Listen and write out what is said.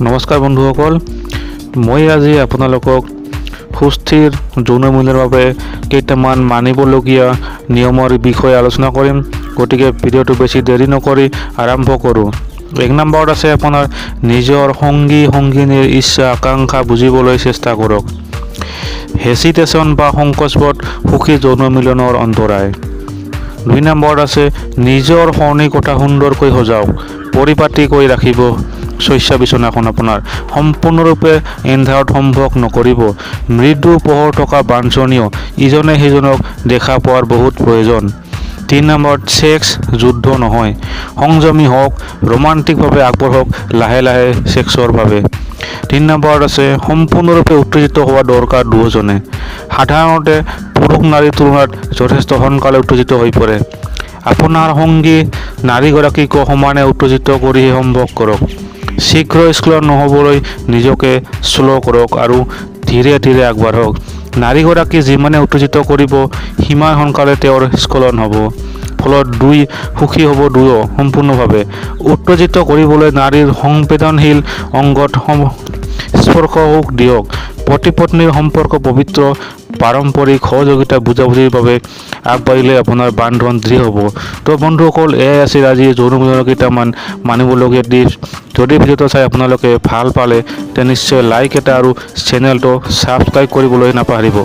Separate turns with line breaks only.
নমস্কাৰ বন্ধুসকল, মই আজি আপোনালোকক সুস্থিৰ যৌন মিলনৰ বাবে কেইটামান মানিবলগীয়া নিয়মৰ বিষয়ে আলোচনা কৰিম। গতিকে ভিডিঅ'টো বেছি দেৰি নকৰি আৰম্ভ কৰোঁ। 1 নম্বৰত আছে আপোনাৰ নিজৰ সংগীনীৰ ইচ্ছা আকাংক্ষা বুজিবলৈ চেষ্টা কৰক। হেচিটেশ্যন বা সংকোচবোধ সুখী যৌন মিলনৰ অন্তৰায়। 2 নম্বৰত আছে নিজৰ শয়নী কোঠা সুন্দৰকৈ সজাওক, পৰিপাটিকৈ ৰাখিব। শয্যা বিচনাখন আপোনাৰ সম্পূৰ্ণৰূপে এন্ধাৰত সম্ভৱ নকৰিব। মৃদু পোহৰ থকা বাঞ্ছনীয়, ইজনে সিজনক দেখা পোৱাৰ বহুত প্ৰয়োজন। 3 নম্বৰত ছেক্স যুদ্ধ নহয়, সংযমী হওক, ৰোমান্টিকভাৱে আগবাঢ়ক লাহে লাহে ছেক্সৰ বাবে। 3 নম্বৰত আছে সম্পূৰ্ণৰূপে উত্তেজিত হোৱা দৰকাৰ দুয়োজনে। সাধাৰণতে পুৰুষ নাৰীৰ তুলনাত যথেষ্ট সোনকালে উত্তেজিত হৈ পৰে। আপোনাৰ সংগী নাৰীগৰাকীকো সমানে উত্তেজিত কৰিহে সম্ভৱ কৰক। শীঘ্ৰ স্খলন নহ'বলৈ নিজকে শ্ল' কৰক আৰু ধীৰে ধীৰে আগবাঢ়ক। নাৰীগৰাকী যিমানে উত্তেজিত কৰিব সিমান সোনকালে তেওঁৰ স্খলন হ'ব, ফলত দুই সুখী হ'ব দুয়ো সম্পূৰ্ণভাৱে। উত্তেজিত কৰিবলৈ নাৰীৰ সংবেদনশীল অংগত স্পৰ্শ সুখ দিয়ক। পতি পত্নীৰ সম্পৰ্ক পবিত্ৰ, পাৰম্পৰিক সহযোগিতা বুজাবুজিৰ বাবে আগবাঢ়িলে আপোনাৰ বান্ধোন দৃঢ় হ'ব। তো বন্ধুসকল, এয়াই আছিল আজি যৌন মিলনৰ কেইটামান মানিবলগীয়া টিপছ। যদি ভিডিঅ'টো চাই আপোনালোকে ভাল পালে তেন্তে নিশ্চয় লাইক এটা আৰু চেনেলটো ছাবস্ক্ৰাইব কৰিবলৈ নাপাহৰিব।